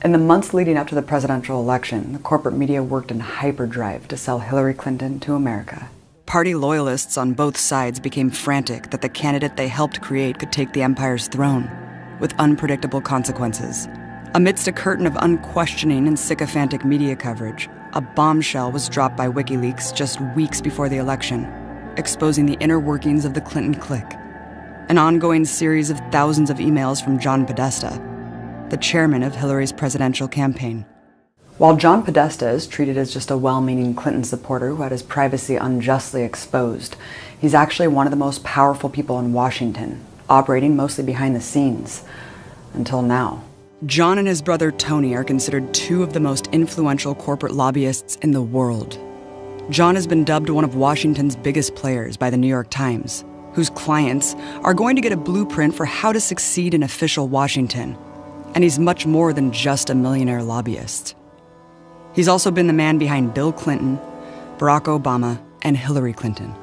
In the months leading up to the presidential election, the corporate media worked in hyperdrive to sell Hillary Clinton to America. Party loyalists on both sides became frantic that the candidate they helped create could take the empire's throne, with unpredictable consequences. Amidst a curtain of unquestioning and sycophantic media coverage, a bombshell was dropped by WikiLeaks just weeks before the election, exposing the inner workings of the Clinton clique. An ongoing series of thousands of emails from John Podesta, the chairman of Hillary's presidential campaign. While John Podesta is treated as just a well-meaning Clinton supporter who had his privacy unjustly exposed, he's actually one of the most powerful people in Washington, operating mostly behind the scenes. Until now. John and his brother Tony are considered two of the most influential corporate lobbyists in the world. John has been dubbed one of Washington's biggest players by the New York Times, whose clients are going to get a blueprint for how to succeed in official Washington. And he's much more than just a millionaire lobbyist. He's also been the man behind Bill Clinton, Barack Obama, and Hillary Clinton.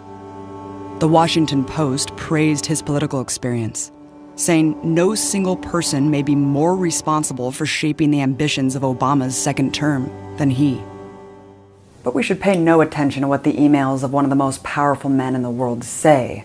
The Washington Post praised his political experience, saying no single person may be more responsible for shaping the ambitions of Obama's second term than he. But we should pay no attention to what the emails of one of the most powerful men in the world say.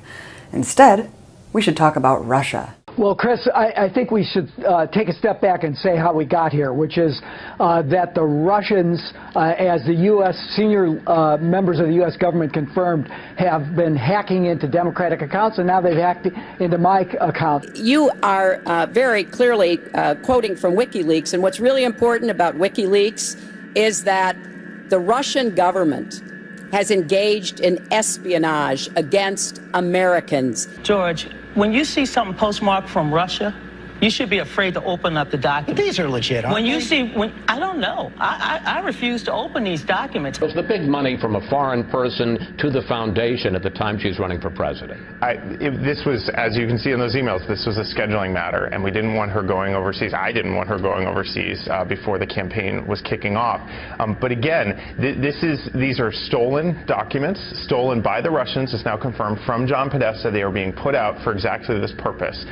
Instead, we should talk about Russia. Well, Chris, I think we should take a step back and say how we got here, which is that the Russians, as the U.S. senior members of the U.S. government confirmed, have been hacking into Democratic accounts, and now they've hacked into my account. You are very clearly quoting from WikiLeaks, and what's really important about WikiLeaks is that the Russian government has engaged in espionage against Americans. George, when you see something postmarked from Russia, you should be afraid to open up the document. But these are legit, aren't they? I don't know. I refuse to open these documents. It was the big money from a foreign person to the foundation at the time she was running for president. This was, as you can see in those emails, this was a scheduling matter, and we didn't want her going overseas. I didn't want her going overseas before the campaign was kicking off. But again, these are stolen documents, stolen by the Russians. It's now confirmed from John Podesta. They are being put out for exactly this purpose.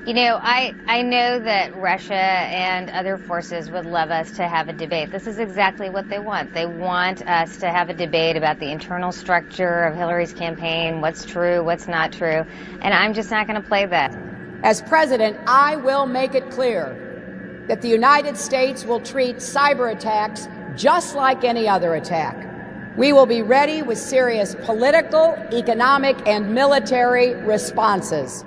You know, I know that Russia and other forces would love us to have a debate. This is exactly what they want. They want us to have a debate about the internal structure of Hillary's campaign, what's true, what's not true, and I'm just not going to play that. As president, I will make it clear that the United States will treat cyber attacks just like any other attack. We will be ready with serious political, economic, and military responses.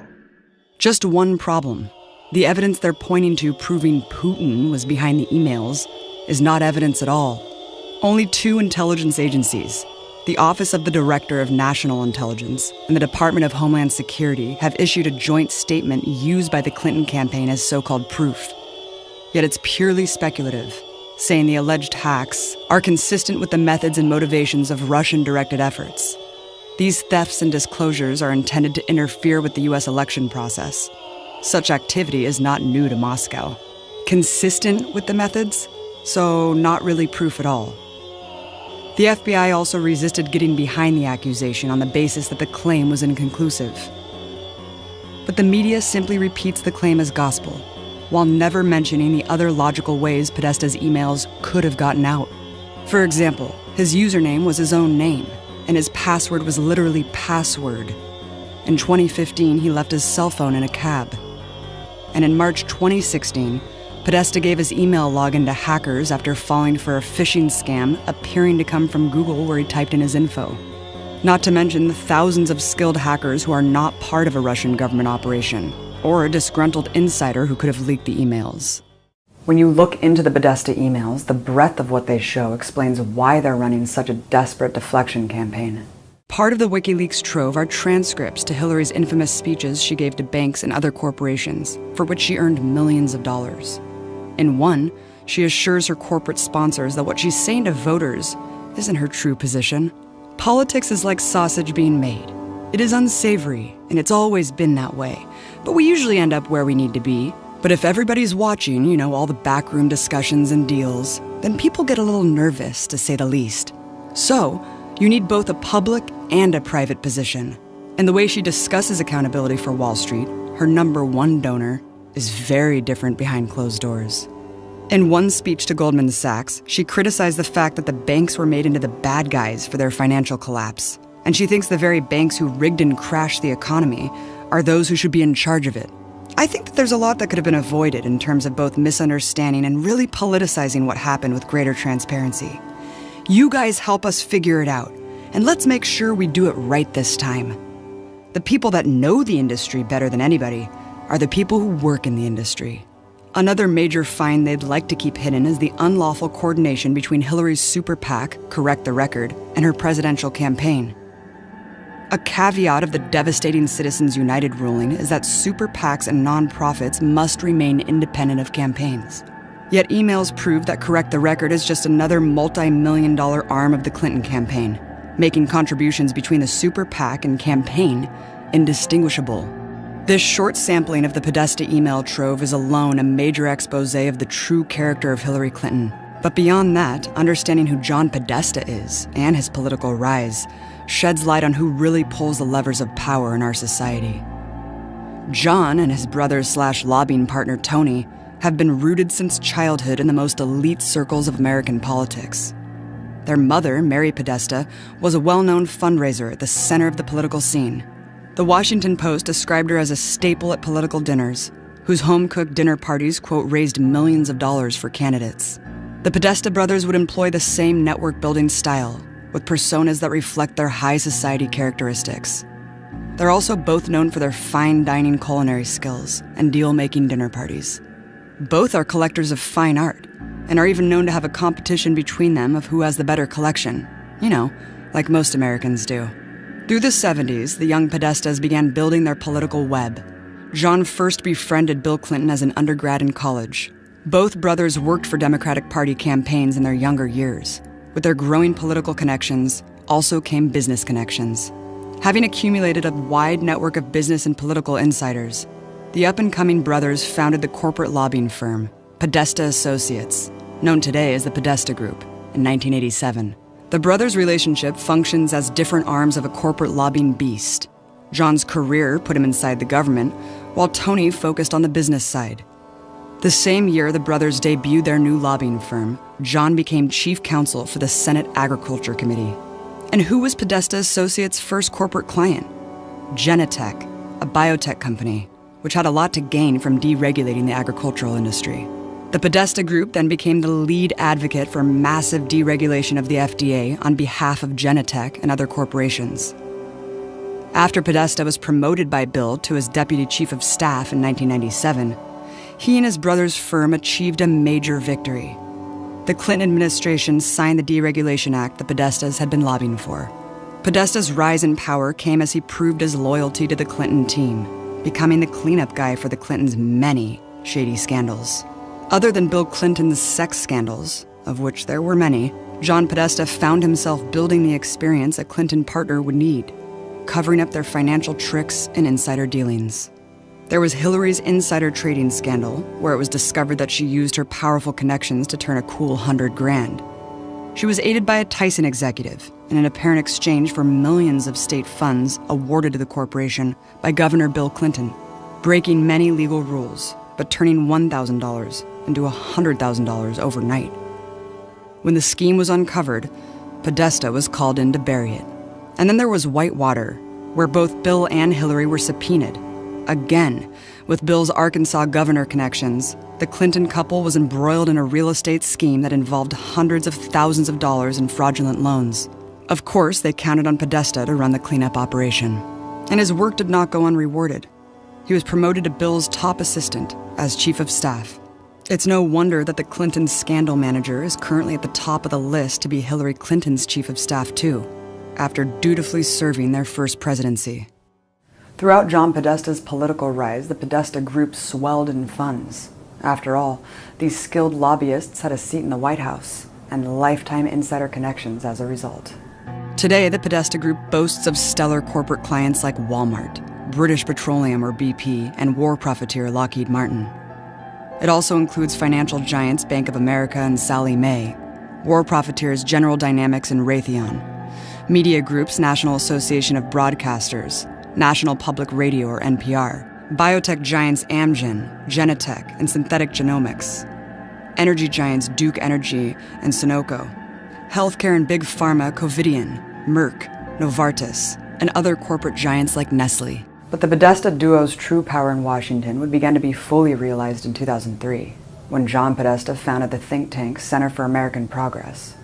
Just one problem. The evidence they're pointing to proving Putin was behind the emails is not evidence at all. Only two intelligence agencies, the Office of the Director of National Intelligence and the Department of Homeland Security, have issued a joint statement used by the Clinton campaign as so-called proof. Yet it's purely speculative, saying the alleged hacks are consistent with the methods and motivations of Russian-directed efforts. These thefts and disclosures are intended to interfere with the U.S. election process. Such activity is not new to Moscow. Consistent with the methods, so not really proof at all. The FBI also resisted getting behind the accusation on the basis that the claim was inconclusive. But the media simply repeats the claim as gospel, while never mentioning the other logical ways Podesta's emails could have gotten out. For example, his username was his own name, and his password was literally password. In 2015, he left his cell phone in a cab. And in March 2016, Podesta gave his email login to hackers after falling for a phishing scam appearing to come from Google where he typed in his info. Not to mention the thousands of skilled hackers who are not part of a Russian government operation, or a disgruntled insider who could have leaked the emails. When you look into the Podesta emails, the breadth of what they show explains why they're running such a desperate deflection campaign. Part of the WikiLeaks trove are transcripts to Hillary's infamous speeches she gave to banks and other corporations, for which she earned millions of dollars. In one, she assures her corporate sponsors that what she's saying to voters isn't her true position. Politics is like sausage being made. It is unsavory, and it's always been that way, but we usually end up where we need to be. But if everybody's watching, all the backroom discussions and deals, then people get a little nervous, to say the least. So, you need both a public and a private position. And the way she discusses accountability for Wall Street, her #1 donor, is very different behind closed doors. In one speech to Goldman Sachs, she criticized the fact that the banks were made into the bad guys for their financial collapse. And she thinks the very banks who rigged and crashed the economy are those who should be in charge of it. I think that there's a lot that could have been avoided in terms of both misunderstanding and really politicizing what happened with greater transparency. You guys help us figure it out, and let's make sure we do it right this time. The people that know the industry better than anybody are the people who work in the industry. Another major find they'd like to keep hidden is the unlawful coordination between Hillary's super PAC, Correct the Record, and her presidential campaign. A caveat of the devastating Citizens United ruling is that super PACs and nonprofits must remain independent of campaigns. Yet emails prove that Correct the Record is just another multi-million-dollar arm of the Clinton campaign, making contributions between the super PAC and campaign indistinguishable. This short sampling of the Podesta email trove is alone a major expose of the true character of Hillary Clinton. But beyond that, understanding who John Podesta is and his political rise sheds light on who really pulls the levers of power in our society. John and his brother/lobbying partner Tony have been rooted since childhood in the most elite circles of American politics. Their mother, Mary Podesta, was a well-known fundraiser at the center of the political scene. The Washington Post described her as a staple at political dinners, whose home-cooked dinner parties, quote, raised millions of dollars for candidates. The Podesta brothers would employ the same network-building style, with personas that reflect their high society characteristics. They're also both known for their fine dining culinary skills and deal-making dinner parties. Both are collectors of fine art, and are even known to have a competition between them of who has the better collection. You know, like most Americans do. Through the 70s, the young Podestas began building their political web. John first befriended Bill Clinton as an undergrad in college. Both brothers worked for Democratic Party campaigns in their younger years. With their growing political connections, also came business connections. Having accumulated a wide network of business and political insiders, the up-and-coming brothers founded the corporate lobbying firm, Podesta Associates, known today as the Podesta Group, in 1987. The brothers' relationship functions as different arms of a corporate lobbying beast. John's career put him inside the government, while Tony focused on the business side. The same year the brothers debuted their new lobbying firm, John became chief counsel for the Senate Agriculture Committee. And who was Podesta Associates' first corporate client? Genentech, a biotech company, which had a lot to gain from deregulating the agricultural industry. The Podesta Group then became the lead advocate for massive deregulation of the FDA on behalf of Genentech and other corporations. After Podesta was promoted by Bill to his deputy chief of staff in 1997, he and his brother's firm achieved a major victory. The Clinton administration signed the Deregulation Act the Podestas had been lobbying for. Podesta's rise in power came as he proved his loyalty to the Clinton team, becoming the cleanup guy for the Clintons' many shady scandals. Other than Bill Clinton's sex scandals, of which there were many, John Podesta found himself building the experience a Clinton partner would need, covering up their financial tricks and insider dealings. There was Hillary's insider trading scandal, where it was discovered that she used her powerful connections to turn a cool $100,000. She was aided by a Tyson executive in an apparent exchange for millions of state funds awarded to the corporation by Governor Bill Clinton, breaking many legal rules, but turning $1,000 into $100,000 overnight. When the scheme was uncovered, Podesta was called in to bury it. And then there was Whitewater, where both Bill and Hillary were subpoenaed. Again, with Bill's Arkansas governor connections, the Clinton couple was embroiled in a real estate scheme that involved hundreds of thousands of dollars in fraudulent loans. Of course, they counted on Podesta to run the cleanup operation. And his work did not go unrewarded. He was promoted to Bill's top assistant as chief of staff. It's no wonder that the Clinton scandal manager is currently at the top of the list to be Hillary Clinton's chief of staff too, after dutifully serving their first presidency. Throughout John Podesta's political rise, the Podesta Group swelled in funds. After all, these skilled lobbyists had a seat in the White House and lifetime insider connections as a result. Today, the Podesta Group boasts of stellar corporate clients like Walmart, British Petroleum or BP, and war profiteer Lockheed Martin. It also includes financial giants Bank of America and Sallie Mae, war profiteers General Dynamics and Raytheon, media groups National Association of Broadcasters, National Public Radio or NPR, biotech giants Amgen, Genentech, and Synthetic Genomics. energy giants Duke Energy and Sunoco, healthcare and big pharma Covidien, Merck, Novartis, and other corporate giants like Nestle. But the Podesta duo's true power in Washington would begin to be fully realized in 2003, when John Podesta founded the think tank Center for American Progress.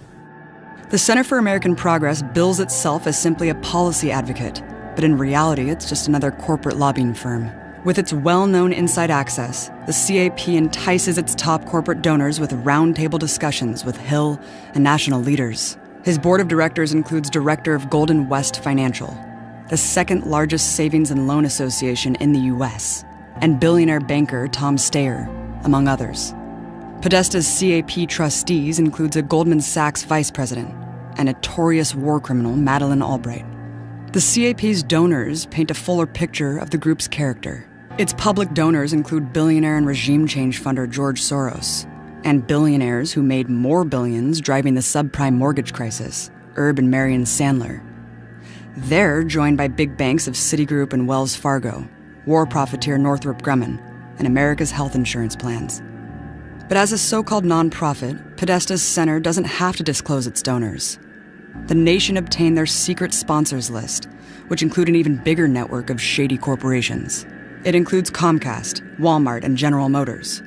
The Center for American Progress bills itself as simply a policy advocate, but in reality, it's just another corporate lobbying firm. With its well-known inside access, the CAP entices its top corporate donors with roundtable discussions with Hill and national leaders. His board of directors includes director of Golden West Financial, the second largest savings and loan association in the U.S., and billionaire banker Tom Steyer, among others. Podesta's CAP trustees includes a Goldman Sachs vice president and notorious war criminal Madeleine Albright. The CAP's donors paint a fuller picture of the group's character. Its public donors include billionaire and regime change funder George Soros, and billionaires who made more billions driving the subprime mortgage crisis, Herb and Marion Sandler. They're joined by big banks of Citigroup and Wells Fargo, war profiteer Northrop Grumman, and America's health insurance plans. But as a so-called nonprofit, Podesta's center doesn't have to disclose its donors. The nation obtained their secret sponsors list, which include an even bigger network of shady corporations. It includes Comcast, Walmart, and General Motors,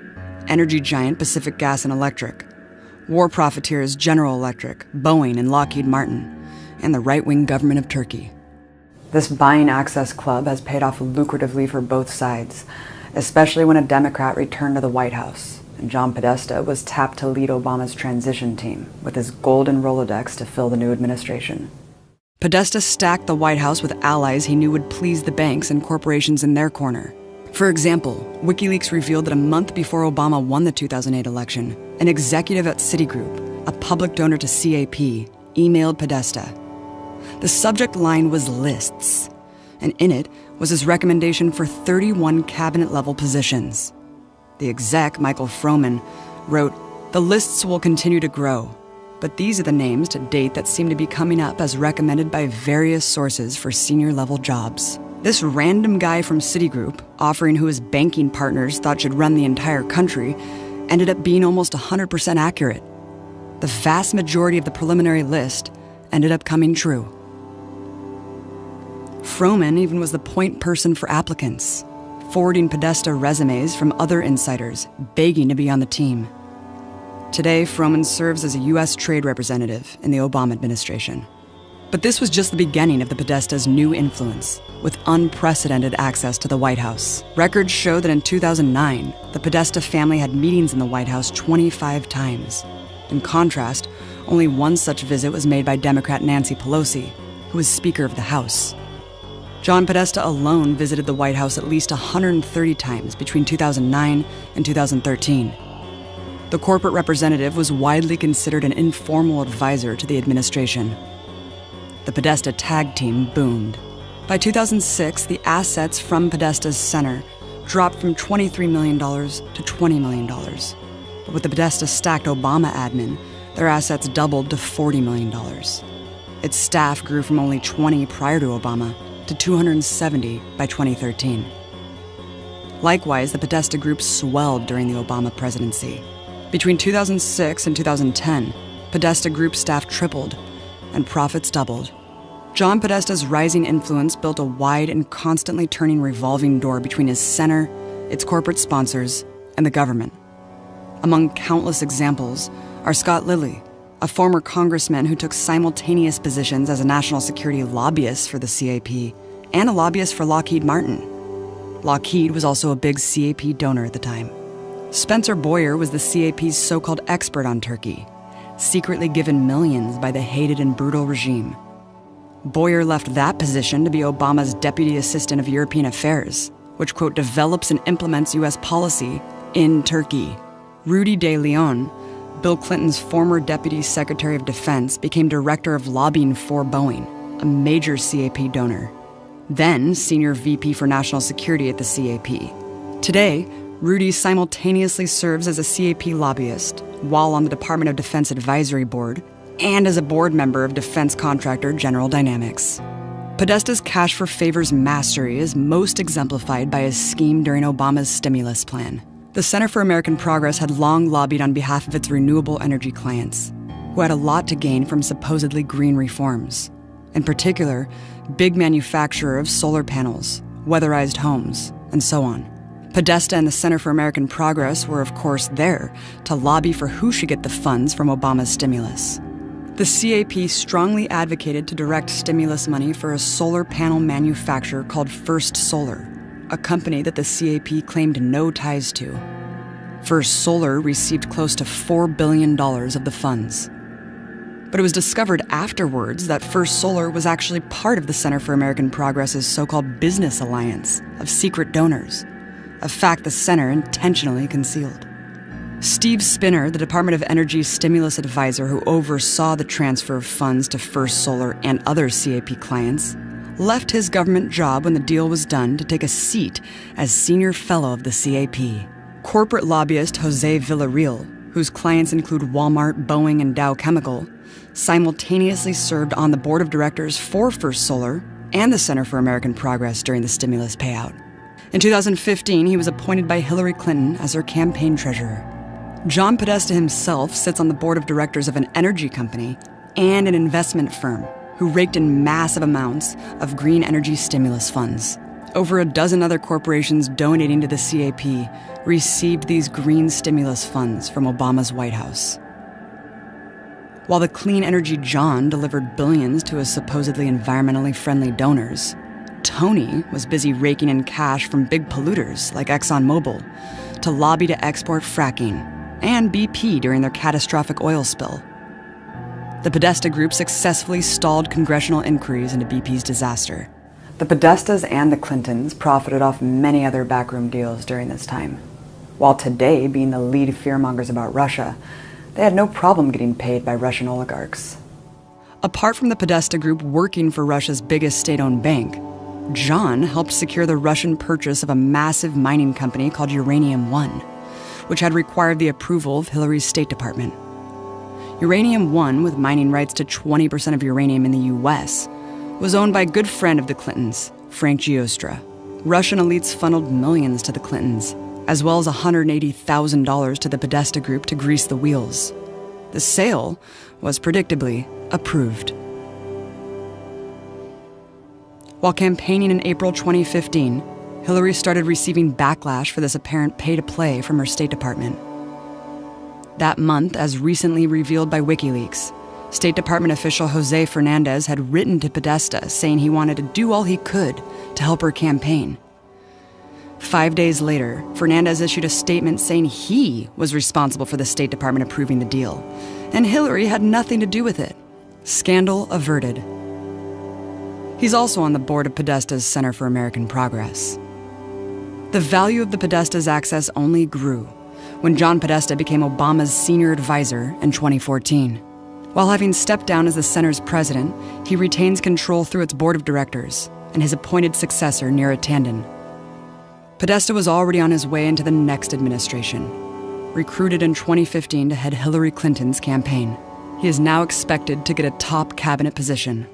energy giant Pacific Gas and Electric, war profiteers General Electric, Boeing, and Lockheed Martin, and the right-wing government of Turkey. This buying access club has paid off lucratively for both sides, especially when a Democrat returned to the White House, and John Podesta was tapped to lead Obama's transition team with his golden Rolodex to fill the new administration. Podesta stacked the White House with allies he knew would please the banks and corporations in their corner. For example, WikiLeaks revealed that a month before Obama won the 2008 election, an executive at Citigroup, a public donor to CAP, emailed Podesta. The subject line was lists, and in it was his recommendation for 31 cabinet-level positions. The exec, Michael Froman, wrote, "The lists will continue to grow, but these are the names to date that seem to be coming up as recommended by various sources for senior-level jobs." This random guy from Citigroup, offering who his banking partners thought should run the entire country, ended up being almost 100% accurate. The vast majority of the preliminary list ended up coming true. Froman even was the point person for applicants, forwarding Podesta resumes from other insiders, begging to be on the team. Today, Froman serves as a U.S. trade representative in the Obama administration. But this was just the beginning of the Podesta's new influence, with unprecedented access to the White House. Records show that in 2009, the Podesta family had meetings in the White House 25 times. In contrast, only one such visit was made by Democrat Nancy Pelosi, who was Speaker of the House. John Podesta alone visited the White House at least 130 times between 2009 and 2013. The corporate representative was widely considered an informal advisor to the administration. The Podesta tag team boomed. By 2006, the assets from Podesta's center dropped from $23 million to $20 million. But with the Podesta stacked Obama admin, their assets doubled to $40 million. Its staff grew from only 20 prior to Obama to 270 by 2013. Likewise, the Podesta Group swelled during the Obama presidency. Between 2006 and 2010, Podesta Group staff tripled and profits doubled. John Podesta's rising influence built a wide and constantly turning revolving door between his center, its corporate sponsors, and the government. Among countless examples are Scott Lilly, a former congressman who took simultaneous positions as a national security lobbyist for the CAP and a lobbyist for Lockheed Martin. Lockheed was also a big CAP donor at the time. Spencer Boyer was the CAP's so-called expert on Turkey, secretly given millions by the hated and brutal regime. Boyer left that position to be Obama's Deputy Assistant of European Affairs, which, quote, develops and implements U.S. policy in Turkey. Rudy de Leon, Bill Clinton's former Deputy Secretary of Defense, became Director of Lobbying for Boeing, a major CAP donor. Then Senior VP for National Security at the CAP. Today, Rudy simultaneously serves as a CAP lobbyist while on the Department of Defense Advisory Board and as a board member of defense contractor General Dynamics. Podesta's cash for favors mastery is most exemplified by his scheme during Obama's stimulus plan. The Center for American Progress had long lobbied on behalf of its renewable energy clients, who had a lot to gain from supposedly green reforms. In particular, big manufacturer of solar panels, weatherized homes, and so on. Podesta and the Center for American Progress were, of course, there to lobby for who should get the funds from Obama's stimulus. The CAP strongly advocated to direct stimulus money for a solar panel manufacturer called First Solar, a company that the CAP claimed no ties to. First Solar received close to $4 billion of the funds. But it was discovered afterwards that First Solar was actually part of the Center for American Progress's so-called business alliance of secret donors, a fact the center intentionally concealed. Steve Spinner, the Department of Energy's stimulus advisor who oversaw the transfer of funds to First Solar and other CAP clients, left his government job when the deal was done to take a seat as senior fellow of the CAP. Corporate lobbyist Jose Villarreal, whose clients include Walmart, Boeing, and Dow Chemical, simultaneously served on the board of directors for First Solar and the Center for American Progress during the stimulus payout. In 2015, he was appointed by Hillary Clinton as her campaign treasurer. John Podesta himself sits on the board of directors of an energy company and an investment firm who raked in massive amounts of green energy stimulus funds. Over a dozen other corporations donating to the CAP received these green stimulus funds from Obama's White House. While the Clean Energy John delivered billions to his supposedly environmentally friendly donors, Tony was busy raking in cash from big polluters like ExxonMobil to lobby to export fracking, and BP during their catastrophic oil spill. The Podesta Group successfully stalled congressional inquiries into BP's disaster. The Podestas and the Clintons profited off many other backroom deals during this time. While today being the lead fearmongers about Russia, they had no problem getting paid by Russian oligarchs. Apart from the Podesta Group working for Russia's biggest state-owned bank, John helped secure the Russian purchase of a massive mining company called Uranium One, which had required the approval of Hillary's State Department. Uranium One, with mining rights to 20% of uranium in the U.S., was owned by a good friend of the Clintons, Frank Giostra. Russian elites funneled millions to the Clintons, as well as $180,000 to the Podesta Group to grease the wheels. The sale was predictably approved. While campaigning in April 2015, Hillary started receiving backlash for this apparent pay-to-play from her State Department. That month, as recently revealed by WikiLeaks, State Department official Jose Fernandez had written to Podesta saying he wanted to do all he could to help her campaign. 5 days later, Fernandez issued a statement saying he was responsible for the State Department approving the deal, and Hillary had nothing to do with it. Scandal averted. He's also on the board of Podesta's Center for American Progress. The value of the Podesta's access only grew when John Podesta became Obama's senior advisor in 2014. While having stepped down as the center's president, he retains control through its board of directors and his appointed successor, Neera Tanden. Podesta was already on his way into the next administration. Recruited in 2015 to head Hillary Clinton's campaign, he is now expected to get a top cabinet position.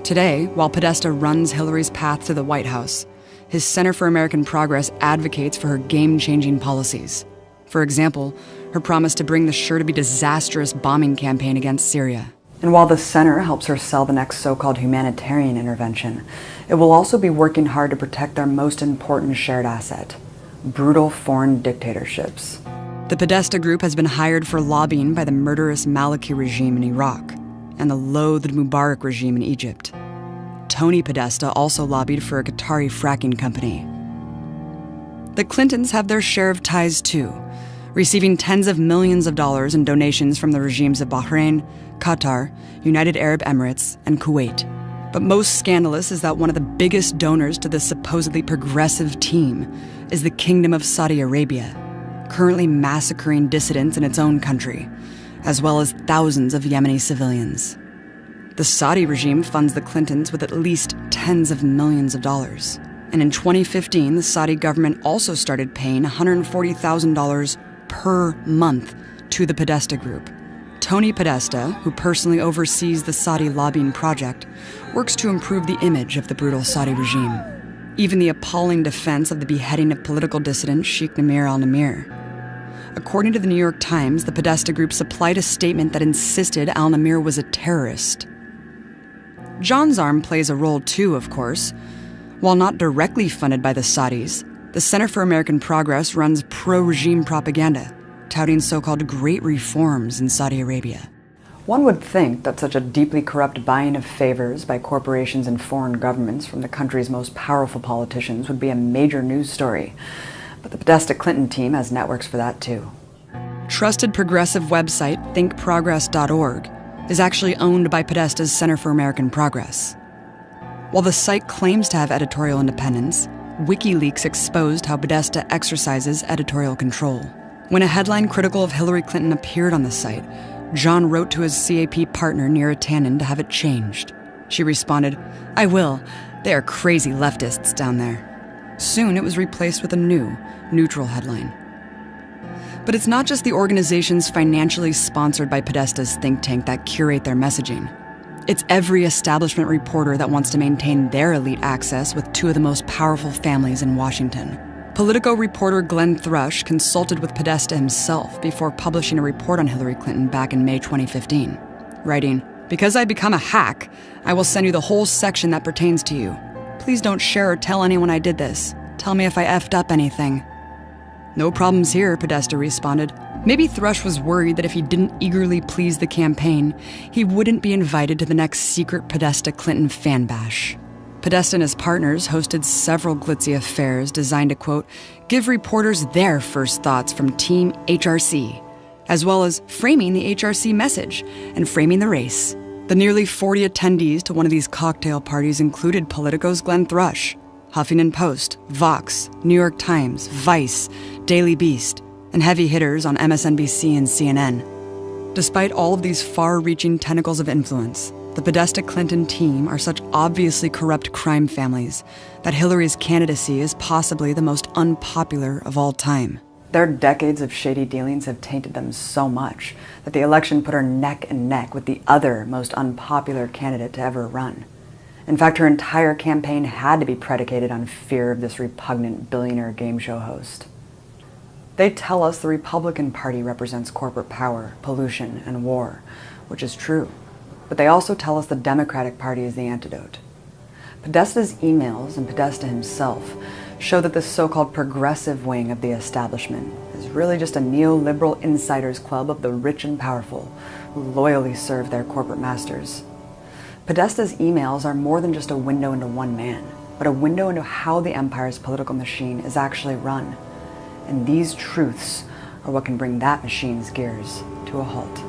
Today, while Podesta runs Hillary's path to the White House, his Center for American Progress advocates for her game-changing policies. For example, her promise to bring the sure-to-be disastrous bombing campaign against Syria. And while the center helps her sell the next so-called humanitarian intervention, it will also be working hard to protect their most important shared asset: brutal foreign dictatorships. The Podesta Group has been hired for lobbying by the murderous Maliki regime in Iraq and the loathed Mubarak regime in Egypt. Tony Podesta also lobbied for a Qatari fracking company. The Clintons have their share of ties too, receiving tens of millions of dollars in donations from the regimes of Bahrain, Qatar, United Arab Emirates, and Kuwait. But most scandalous is that one of the biggest donors to this supposedly progressive team is the Kingdom of Saudi Arabia, currently massacring dissidents in its own country, as well as thousands of Yemeni civilians. The Saudi regime funds the Clintons with at least tens of millions of dollars. And in 2015, the Saudi government also started paying $140,000 per month to the Podesta Group. Tony Podesta, who personally oversees the Saudi lobbying project, works to improve the image of the brutal Saudi regime. even the appalling defense of the beheading of political dissident Sheikh Namir al-Namir. According to the New York Times, the Podesta group supplied a statement that insisted al-Namir was a terrorist. John's arm plays a role too, of course. While not directly funded by the Saudis, the Center for American Progress runs pro-regime propaganda, touting so-called great reforms in Saudi Arabia. One would think that such a deeply corrupt buying of favors by corporations and foreign governments from the country's most powerful politicians would be a major news story. But the Podesta Clinton team has networks for that too. Trusted progressive website thinkprogress.org is actually owned by Podesta's Center for American Progress. While the site claims to have editorial independence, WikiLeaks exposed how Podesta exercises editorial control. When a headline critical of Hillary Clinton appeared on the site, John wrote to his CAP partner Neera Tannen to have it changed. She responded, "I will. They are crazy leftists down there." Soon it was replaced with a new, neutral headline. But it's not just the organizations financially sponsored by Podesta's think tank that curate their messaging. It's every establishment reporter that wants to maintain their elite access with two of the most powerful families in Washington. Politico reporter Glenn Thrush consulted with Podesta himself before publishing a report on Hillary Clinton back in May 2015, writing, "Because I become a hack, I will send you the whole section that pertains to you. Please don't share or tell anyone I did this. Tell me if I effed up anything." "No problems here," Podesta responded. Maybe Thrush was worried that if he didn't eagerly please the campaign, he wouldn't be invited to the next secret Podesta Clinton fan bash. Podesta and his partners hosted several glitzy affairs designed to, quote, give reporters their first thoughts from Team HRC, as well as framing the HRC message and framing the race. The nearly 40 attendees to one of these cocktail parties included Politico's Glenn Thrush, Huffington Post, Vox, New York Times, Vice, Daily Beast, and heavy hitters on MSNBC and CNN. Despite all of these far-reaching tentacles of influence, the Podesta Clinton team are such obviously corrupt crime families that Hillary's candidacy is possibly the most unpopular of all time. Their decades of shady dealings have tainted them so much that the election put her neck and neck with the other most unpopular candidate to ever run. In fact, her entire campaign had to be predicated on fear of this repugnant billionaire game show host. They tell us the Republican Party represents corporate power, pollution, and war, which is true. But they also tell us the Democratic Party is the antidote. Podesta's emails and Podesta himself show that this so-called progressive wing of the establishment is really just a neoliberal insiders club of the rich and powerful who loyally serve their corporate masters. Podesta's emails are more than just a window into one man, but a window into how the empire's political machine is actually run. And these truths are what can bring that machine's gears to a halt.